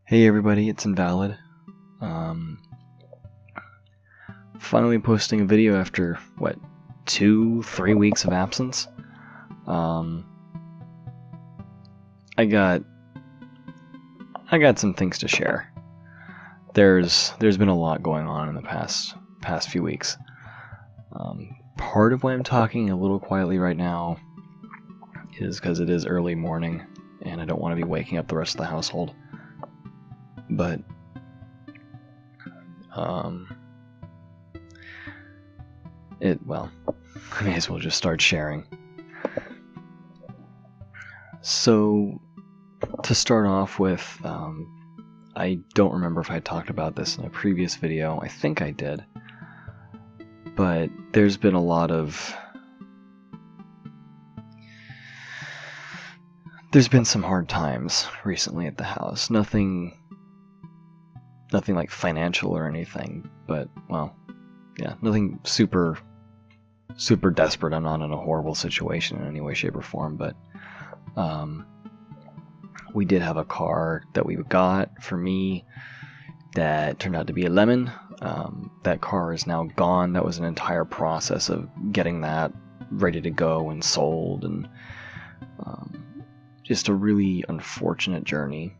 Hey everybody, it's Invalid. Finally posting a video after, 2-3 weeks of absence? I got some things to share. There's been a lot going on in the past few weeks. Part of why I'm talking a little quietly right now is because it is early morning and I don't want to be waking up the rest of the household. But I may as well just start sharing. So, to start off with, I don't remember if I talked about this in a previous video. I think I did. But there's been a lot of... There's been some hard times recently at the house. Nothing like financial or anything, but, nothing super desperate. I'm not in a horrible situation in any way, shape, or form, but we did have a car that we got for me that turned out to be a lemon. That car is now gone. That was an entire process of getting that ready to go and sold, and just a really unfortunate journey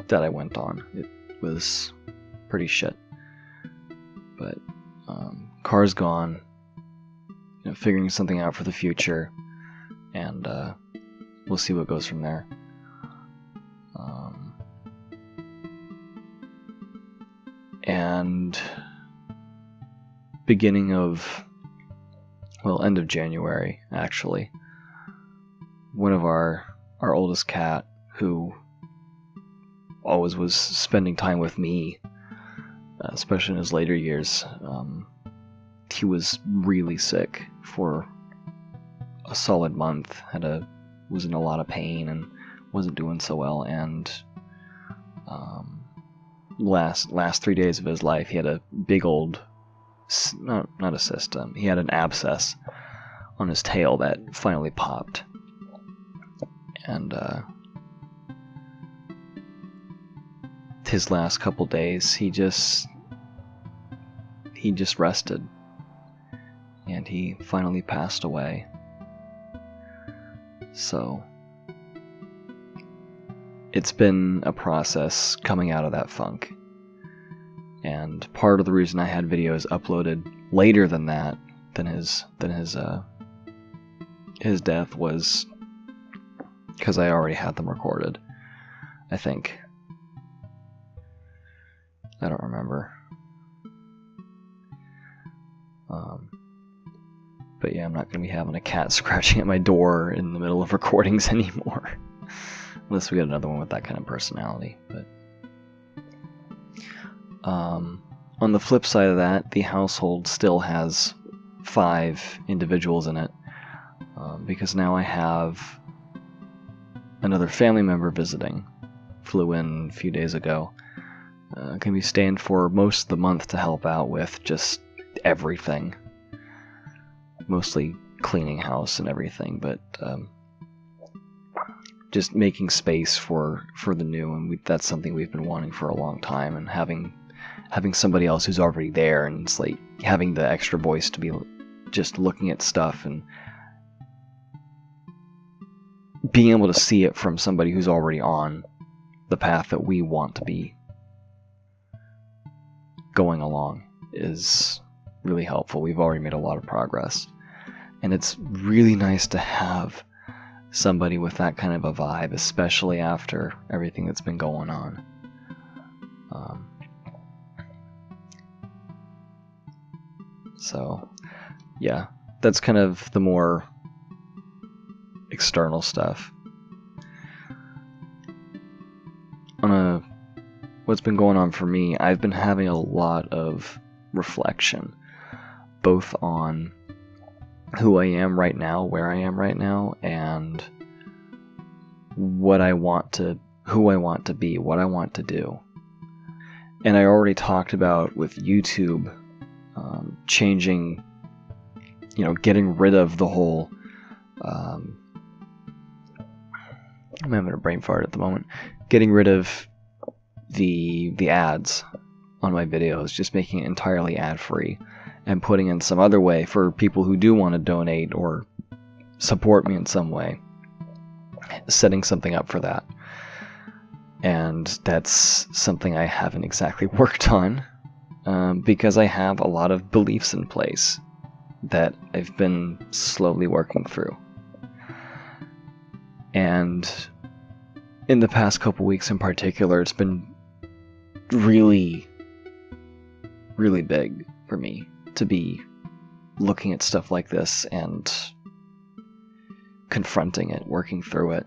that I went on. It was pretty shit, but car's gone. Figuring something out for the future, and we'll see what goes from there. And end of January, actually, one of our oldest cat, who always was spending time with me, especially in his later years, he was really sick for a solid month. Was in a lot of pain and wasn't doing so well, and last 3 days of his life he had a big old, not a cyst, he had an abscess on his tail that finally popped, and his last couple days he just rested, and he finally passed away. So it's been a process coming out of that funk, and part of the reason I had videos uploaded later than his death was because I already had them recorded, I think. I don't remember. But yeah, I'm not going to be having a cat scratching at my door in the middle of recordings anymore. Unless we get another one with that kind of personality. But on the flip side of that, the household still has 5 individuals in it. Because now I have another family member visiting. Flew in a few days ago. Going to be staying for most of the month to help out with just everything. Mostly cleaning house and everything, but just making space for the new, and that's something we've been wanting for a long time, and having somebody else who's already there, and it's like having the extra voice to be just looking at stuff and being able to see it from somebody who's already on the path that we want to be going along is really helpful. We've already made a lot of progress, and it's really nice to have somebody with that kind of a vibe, especially after everything that's been going on. So yeah, that's kind of the more external stuff. What's been going on for me, I've been having a lot of reflection, both on who I am right now, where I am right now, and who I want to be, what I want to do. And I already talked about with YouTube, changing, getting rid of the whole, I'm having a brain fart at the moment, getting rid of the ads on my videos, just making it entirely ad-free, and putting in some other way for people who do want to donate or support me in some way, setting something up for that. And that's something I haven't exactly worked on, because I have a lot of beliefs in place that I've been slowly working through. And in the past couple weeks in particular, it's been really, really big for me to be looking at stuff like this and confronting it, working through it.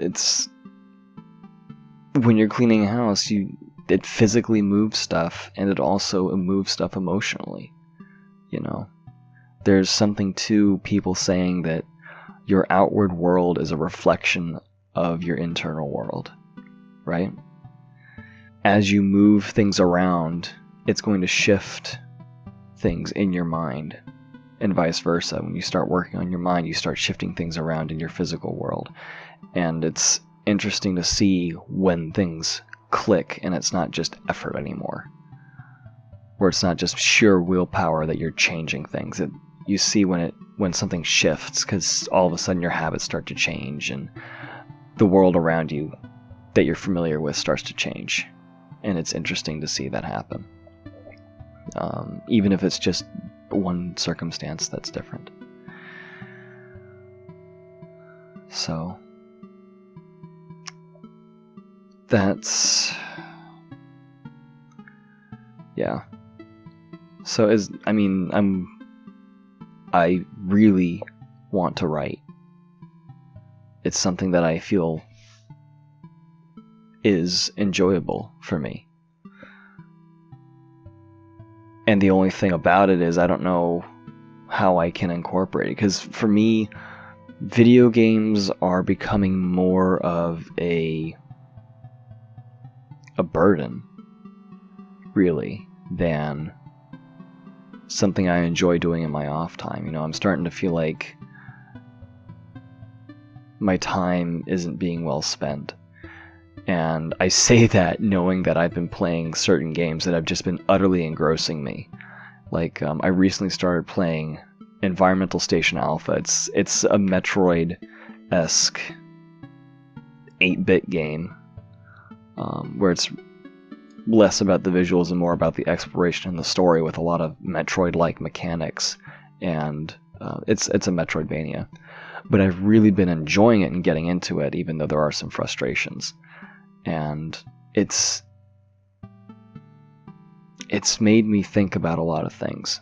It's when you're cleaning a house, it physically moves stuff, and it also moves stuff emotionally. There's something to people saying that your outward world is a reflection of your internal world, right? As you move things around, it's going to shift things in your mind, and vice versa. When you start working on your mind, you start shifting things around in your physical world. And it's interesting to see when things click and it's not just effort anymore, where it's not just sheer willpower that you're changing things. You see when something shifts, because all of a sudden your habits start to change and the world around you that you're familiar with starts to change. And it's interesting to see that happen, even if it's just one circumstance that's different. So that's, yeah. So I really want to write. It's something that I feel is enjoyable for me. And the only thing about it is I don't know how I can incorporate it, because for me, video games are becoming more of a burden, really, than something I enjoy doing in my off time. I'm starting to feel like my time isn't being well spent. And I say that knowing that I've been playing certain games that have just been utterly engrossing me. Like, I recently started playing Environmental Station Alpha. It's a Metroid-esque 8-bit game, where it's less about the visuals and more about the exploration and the story, with a lot of Metroid-like mechanics, and it's a Metroidvania. But I've really been enjoying it and getting into it, even though there are some frustrations. And it's made me think about a lot of things.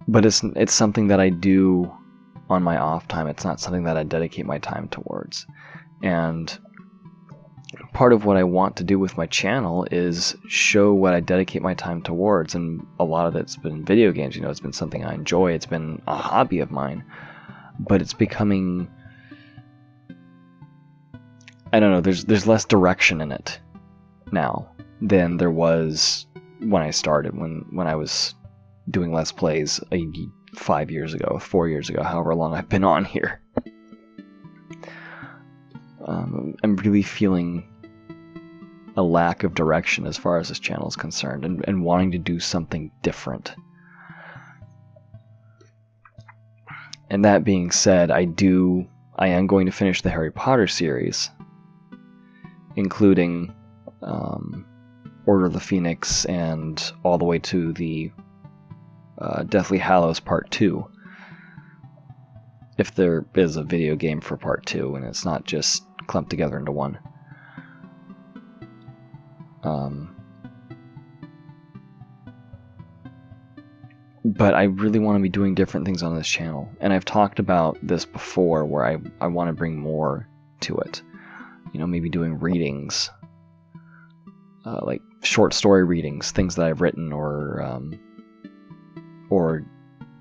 But it's something that I do on my off time. It's not something that I dedicate my time towards. And part of what I want to do with my channel is show what I dedicate my time towards, and a lot of it's been video games. It's been something I enjoy. It's been a hobby of mine. But it's becoming, I don't know, there's less direction in it now than there was when I started, when I was doing Let's Plays 5 years ago, 4 years ago, however long I've been on here. I'm really feeling a lack of direction as far as this channel is concerned, and wanting to do something different. And that being said, I am going to finish the Harry Potter series, including Order of the Phoenix and all the way to the Deathly Hallows Part 2. If there is a video game for Part 2 and it's not just clumped together into one. But I really want to be doing different things on this channel. And I've talked about this before, where I want to bring more to it. Maybe doing readings. Like short story readings, things that I've written, or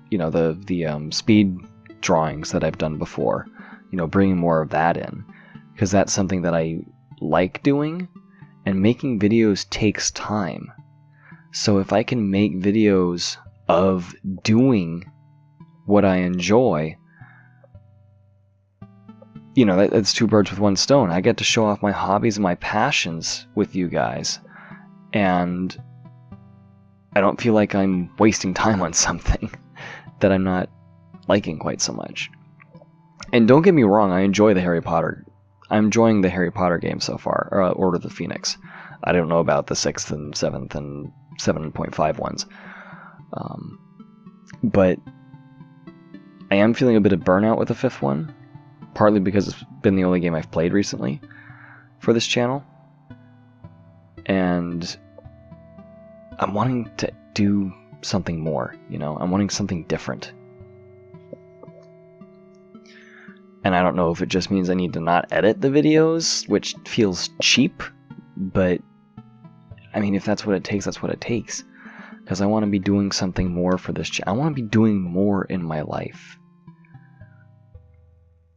the speed drawings that I've done before. Bringing more of that in, because that's something that I like doing, and making videos takes time. So if I can make videos of doing what I enjoy, you know, that's two birds with one stone. I get to show off my hobbies and my passions with you guys, and I don't feel like I'm wasting time on something that I'm not liking quite so much. And don't get me wrong, I enjoy the Harry Potter. I'm enjoying the Harry Potter game so far, or Order of the Phoenix. I don't know about the 6th and 7th and 7.5 ones. But I am feeling a bit of burnout with the 5th one, partly because it's been the only game I've played recently for this channel. And I'm wanting to do something more, you know? I'm wanting something different. And I don't know if it just means I need to not edit the videos, which feels cheap, but I mean, if that's what it takes, that's what it takes. Because I want to be doing something more for this channel. I want to be doing more in my life.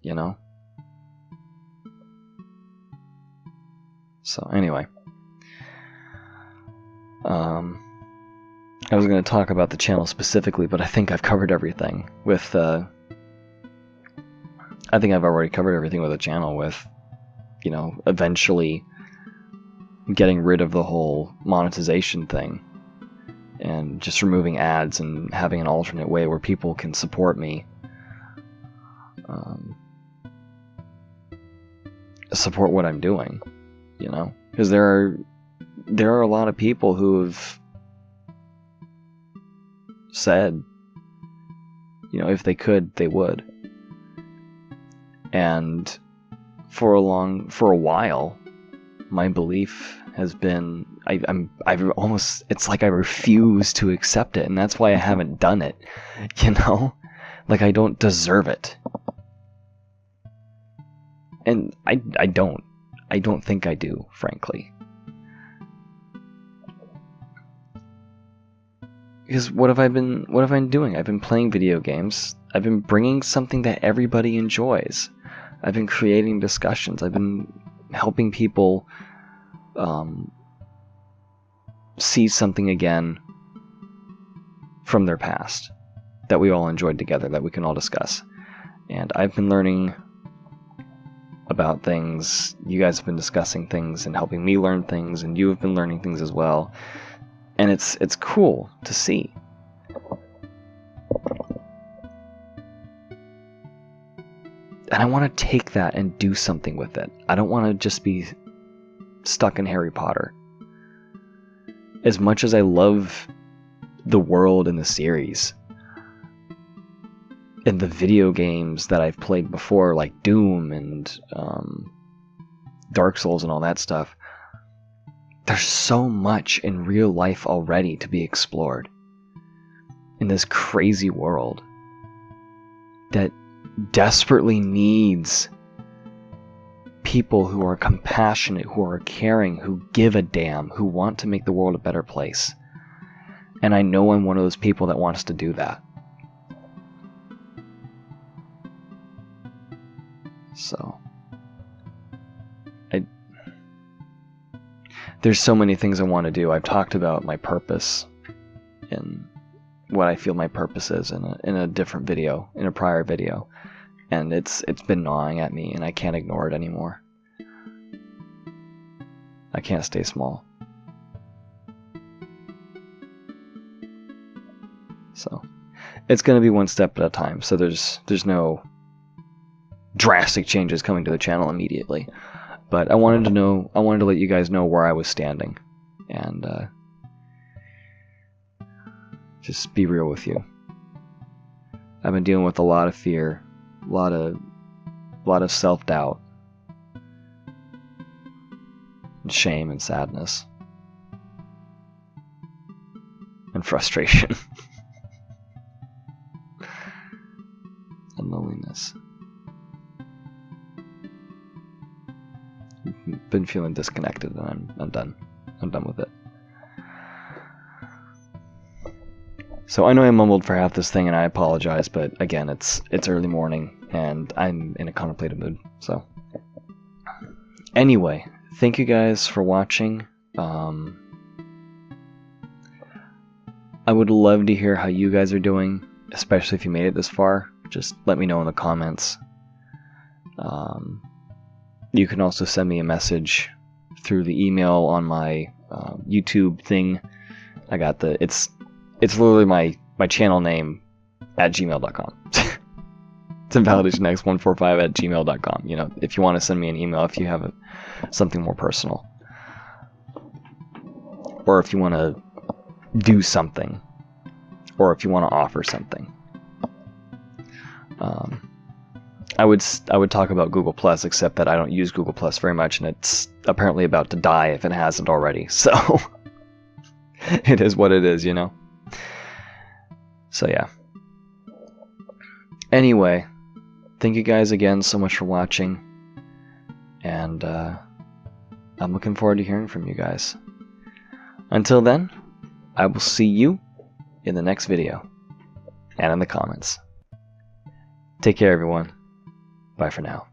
You know? So, anyway. I was going to talk about the channel specifically, but I think I've covered everything with, I think I've already covered everything with the channel with, you know, eventually getting rid of the whole monetization thing and just removing ads and having an alternate way where people can support me, support what I'm doing, you know, because there are a lot of people who have said, you know, if they could, they would. And for a while, my belief has been, I've almost, it's like I refuse to accept it, and that's why I haven't done it, you know? Like, I don't deserve it. And I don't think I do, frankly. Because what have I been doing? I've been playing video games. I've been bringing something that everybody enjoys. I've been creating discussions. I've been helping people see something again from their past that we all enjoyed together, that we can all discuss. And I've been learning about things. You guys have been discussing things and helping me learn things, and you have been learning things as well. And it's cool to see. And I want to take that and do something with it. I don't want to just be stuck in Harry Potter. As much as I love the world and the series, and the video games that I've played before, like Doom and Dark Souls and all that stuff, there's so much in real life already to be explored in this crazy world that desperately needs people who are compassionate, who are caring, who give a damn, who want to make the world a better place. And I know I'm one of those people that wants to do that. So, there's so many things I want to do. I've talked about my purpose and what I feel my purpose is in a different video, in a prior video. And it's been gnawing at me, and I can't ignore it anymore. I can't stay small. So, it's going to be one step at a time. So there's no drastic changes coming to the channel immediately. But I wanted to let you guys know where I was standing, and just be real with you. I've been dealing with a lot of fear, a lot of self-doubt, and shame and sadness, and frustration, and loneliness. Been feeling disconnected, and I'm done. I'm done with it. So I know I mumbled for half this thing, and I apologize, but again, it's early morning, and I'm in a contemplative mood. So anyway, thank you guys for watching. I would love to hear how you guys are doing, especially if you made it this far. Just let me know in the comments. You can also send me a message through the email on my YouTube thing. I got it's literally my channel name at gmail.com. It's invalidationx145@gmail.com. You know, if you want to send me an email, if you have something more personal, or if you want to do something, or if you want to offer something. I would talk about Google Plus, except that I don't use Google Plus very much, and it's apparently about to die if it hasn't already. So it is what it is, you know. So yeah. Anyway, thank you guys again so much for watching, and I'm looking forward to hearing from you guys. Until then, I will see you in the next video and in the comments. Take care, everyone. Bye for now.